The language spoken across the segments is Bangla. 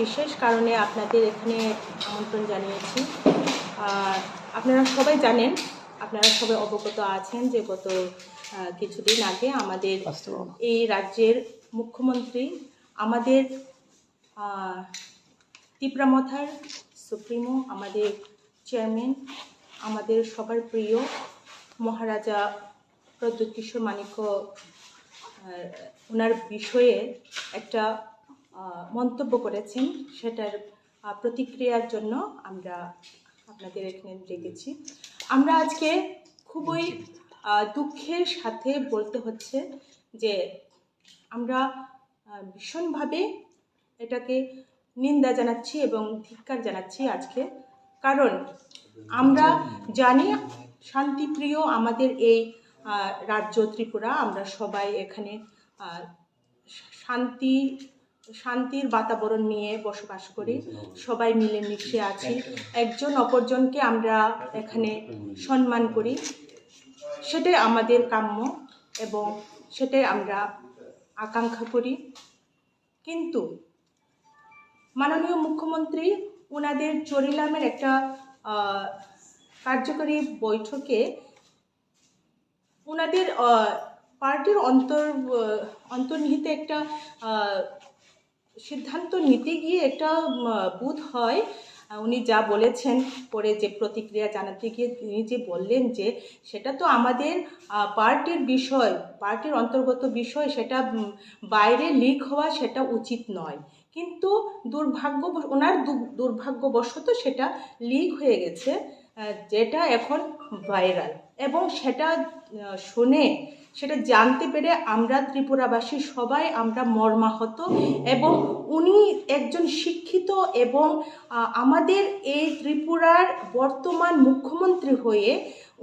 বিশেষ কারণে আপনাদের এখানে আমন্ত্রণ জানিয়েছি। আপনারা সবাই জানেন, আপনারা সবাই অবগত আছেন যে গত কিছুদিন আগে আমাদের এই রাজ্যের মুখ্যমন্ত্রী, আমাদের তিপ্রামথার সুপ্রিমো, আমাদের চেয়ারম্যান, আমাদের সবার প্রিয় মহারাজা প্রদ্যোৎ কিশোর মানিক্য ওনার বিষয়ে একটা মন্তব্য করেছেন। সেটার প্রতিক্রিয়ার জন্য আমরা আপনাদের এখানে ডেকেছি। আমরা আজকে খুবই দুঃখের সাথে বলতে হচ্ছে যে আমরা ভীষণভাবে এটাকে নিন্দা জানাচ্ছি এবং ধিক্কার জানাচ্ছি আজকে। কারণ আমরা জানি শান্তিপ্রিয় আমাদের এই রাজ্য ত্রিপুরা, আমরা সবাই এখানে শান্তির বাতাবরণ নিয়ে বসবাস করি, সবাই মিলেমিশে আছি, একজন অপরজনকে আমরা এখানে সম্মান করি। সেটাই আমাদের কাম্য এবং সেটাই আমরা আকাঙ্ক্ষা করি। কিন্তু মাননীয় মুখ্যমন্ত্রী ওনাদের চরিলামের একটা কার্যকরী বৈঠকে ওনাদের পার্টির অন্তর্নিহিত একটা সিদ্ধান্ত নিতে গিয়ে একটা বোধ হয় উনি যা বলেছেন, পরে যে প্রতিক্রিয়া জানাতে গিয়ে তিনি যে বললেন যে সেটা তো আমাদের পার্টির বিষয়, পার্টির অন্তর্গত বিষয়, সেটা বাইরে লিক হওয়া সেটা উচিত নয়। কিন্তু ওনার দুর্ভাগ্যবশত সেটা লিক হয়ে গেছে, যেটা এখন ভাইরাল। এবং সেটা শুনে, সেটা জানতে পেরে আমরা ত্রিপুরাবাসী সবাই আমরা মর্মাহত। এবং উনি একজন শিক্ষিত এবং আমাদের এই ত্রিপুরার বর্তমান মুখ্যমন্ত্রী হয়ে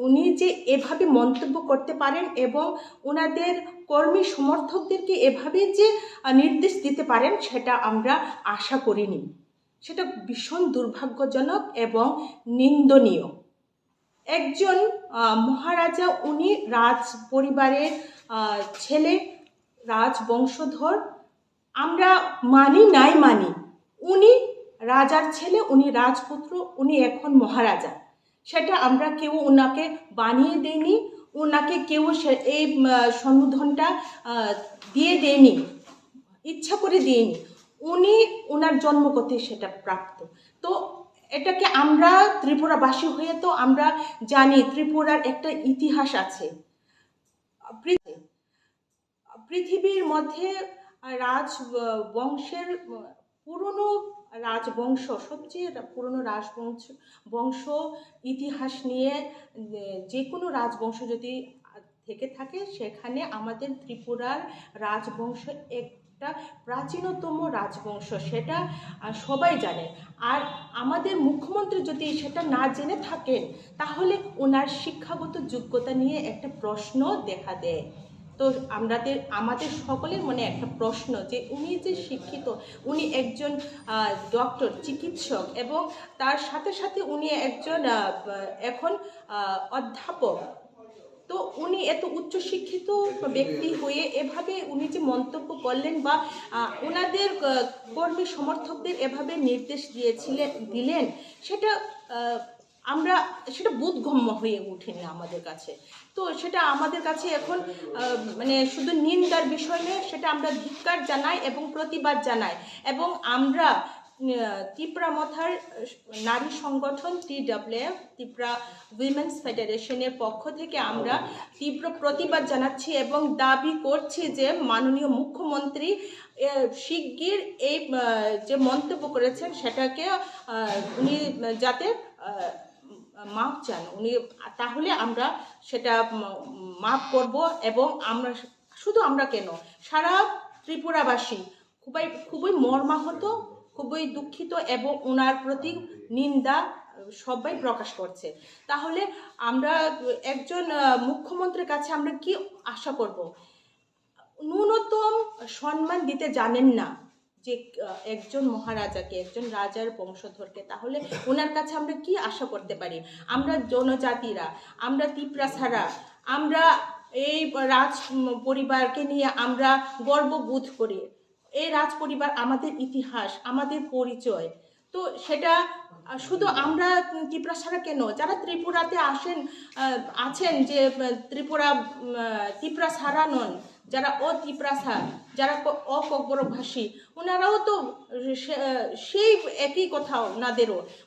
উনি যে এভাবে মন্তব্য করতে পারেন এবং ওনাদের কর্মী সমর্থকদেরকে এভাবে যে নির্দেশ দিতে পারেন, সেটা আমরা আশা করিনি। সেটা ভীষণ দুর্ভাগ্যজনক এবং নিন্দনীয়। একজন মহারাজা, উনি রাজ পরিবারের ছেলে, রাজবংশধর, আমরা মানি নাই মানি, উনি রাজার ছেলে, উনি রাজপুত্র, উনি এখন মহারাজা। সেটা আমরা কেউ ওনাকে বানিয়ে দেইনি, ওনাকে কেউ এই সম্বোধনটা দিয়ে দেয়নি, ইচ্ছা করে দিইনি। উনি ওনার জন্মগতে সেটা প্রাপ্ত। তো এটাকে আমরা ত্রিপুরাবাসী হয়ে তো আমরা জানি ত্রিপুরার একটা ইতিহাস আছে। পৃথিবীর মধ্যে রাজবংশের পুরনো রাজবংশ, সবচেয়ে পুরনো রাজবংশ ইতিহাস নিয়ে যে কোনো রাজবংশ যদি থেকে থাকে, সেখানে আমাদের ত্রিপুরার রাজবংশ একটা প্রাচীনতম রাজবংশ, সেটা সবাই জানে। আর আমাদের মুখ্যমন্ত্রী যদি সেটা না জেনে থাকেন, তাহলে ওনার শিক্ষাগত যোগ্যতা নিয়ে একটা প্রশ্ন দেখা দেয়। তো আমাদের সকলের মনে একটা প্রশ্ন যে উনি যে শিক্ষিত, উনি একজন ডক্টর, চিকিৎসক, এবং তার সাথে সাথে উনি একজন এখন অধ্যাপক। তো উনি এত উচ্চশিক্ষিত ব্যক্তি হয়ে এভাবে উনি যে মন্তব্য করলেন বা ওনাদের কর্মী সমর্থকদের এভাবে নির্দেশ দিলেন, সেটা বোধগম্য হয়ে ওঠেনি আমাদের কাছে। তো সেটা আমাদের কাছে এখন মানে শুধু নিন্দার বিষয় নয়, সেটা আমরা ধিক্কার জানাই এবং প্রতিবাদ জানাই। এবং আমরা তিপ্রামথার নারী সংগঠন TWF, ত্রিপুরা উইমেন্স ফেডারেশনের পক্ষ থেকে আমরা তীব্র প্রতিবাদ জানাচ্ছি এবং দাবি করছি যে মাননীয় মুখ্যমন্ত্রী শিগগির এই যে মন্তব্য করেছেন সেটাকে উনি যাতে মাপ চান উনি, তাহলে আমরা সেটা মাপ করব। এবং আমরা কেন, সারা ত্রিপুরাবাসী খুবই মর্মাহত, খুবই দুঃখিত এবং ওনার প্রতি নিন্দা সবাই প্রকাশ করছে। তাহলে আমরা একজন মুখ্যমন্ত্রীর কাছে আমরা কি আশা করব? ন্যূনতম সম্মান দিতে জানেন না যে একজন মহারাজাকে, একজন রাজার বংশধরকে, তাহলে ওনার কাছে আমরা কি আশা করতে পারি? আমরা জনজাতিরা, আমরা তিপ্রাসারা, আমরা এই রাজ পরিবারকে নিয়ে আমরা গর্ববোধ করি। এই রাজ পরিবার আমাদের ইতিহাস, আমাদের পরিচয়। তো সেটা শুধু আমরা ত্রিপুরা ছাড়া কেন, যারা ত্রিপুরাতে আছেন যে ত্রিপুরা ছাড়া নন, যারা ত্রিপুরাসা, যারা অকব্বরভাষী, ওনারাও তো সেই একই কথা,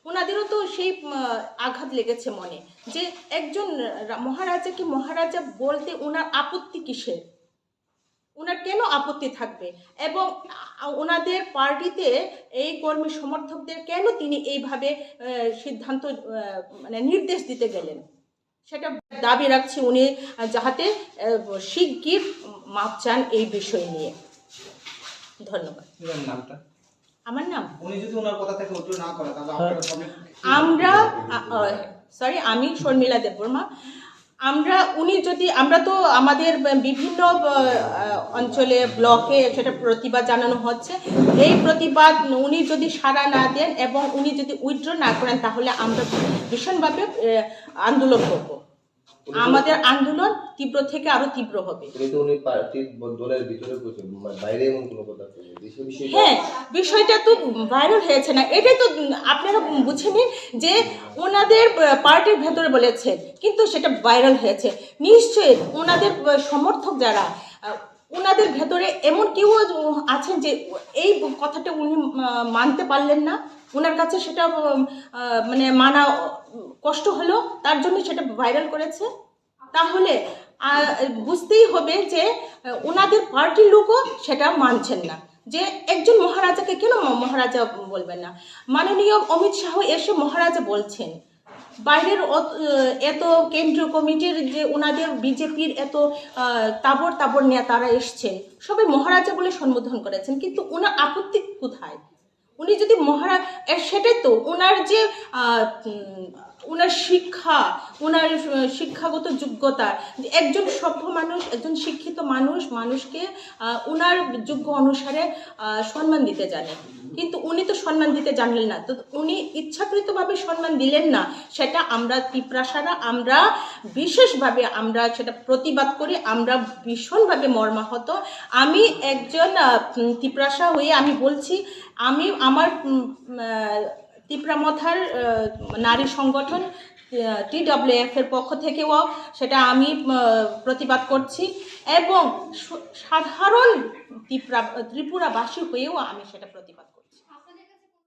ওনাদেরও তো সেই আঘাত লেগেছে মনে, যে একজন মহারাজাকে মহারাজা বলতে ওনার আপত্তি কিসের, ওনার কেন আপত্তি থাকবে, এবং ওনাদের পার্টিতে এই কর্মী সমর্থকদের কেন তিনি এইভাবে সিদ্ধান্ত মানে নির্দেশ দিতে গেলেন, সেটা দাবি রাখছি উনি যাহাতে শিগগির মাপ চান এই বিষয় নিয়ে। ধন্যবাদ। আমার নাম আমি শর্মিলা দেববর্মা। আমরা তো আমাদের বিভিন্ন অঞ্চলে ব্লকে সেটা প্রতিবাদ জানানো হচ্ছে। এই প্রতিবাদ উনি যদি সাড়া না দেন এবং উনি যদি উইথড্র না করেন, তাহলে আমরা ভীষণভাবে আন্দোলন করব। আমাদের আন্দোলন তীব্র থেকে আরো তীব্র হবে। হ্যাঁ, বিষয়টা তো ভাইরাল হয়েছে না, এটাই তো আপনারা বুঝে নিন যে ওনাদের পার্টির ভেতরে বলেছেন, কিন্তু সেটা ভাইরাল হয়েছে। নিশ্চয়ই ওনাদের সমর্থক যারা, ওনাদের ভেতরে এমন কেউ আছেন যে এই কথাটা উনি মানতে পারলেন না, ওনার কাছে সেটা মানে মানা কষ্ট হলো, তার জন্য সেটা ভাইরাল করেছে। তাহলে বুঝতেই হবে যে ওনাদের পার্টির লোকও সেটা মানছেন না, যে একজন মহারাজাকে কেন মহারাজা বলবেন না। মাননীয় অমিত শাহ এসে মহারাজা বলছেন, বাইরের এত কেন্দ্রীয় কমিটির যে ওনাদের বিজেপির এত তাবর তাবর নেতারা এসছেন, সবাই মহারাজা বলে সম্বোধন করেছেন, কিন্তু ওনার আপত্তি কোথায়? উনি যদি সেটাই তো ওনার যে ওনার শিক্ষা, ওনার শিক্ষাগত যোগ্যতা, একজন সভ্য মানুষ, একজন শিক্ষিত মানুষকে ওনার যোগ্য অনুসারে সম্মান দিতে জানেন, কিন্তু উনি তো সম্মান দিতে জানলেন না। তো উনি ইচ্ছাকৃতভাবে সম্মান দিলেন না, সেটা আমরা ত্রিপুরাসারা আমরা বিশেষভাবে আমরা সেটা প্রতিবাদ করি, আমরা ভীষণভাবে মর্মাহত। আমি একজন ত্রিপুরাসা হয়ে আমি বলছি, আমি আমার তিপ্রামথার নারী সংগঠন TWF এর পক্ষ থেকেও সেটা আমি প্রতিবাদ করছি, এবং সাধারণ ত্রিপুরাবাসী হয়েও আমি সেটা প্রতিবাদ করছি।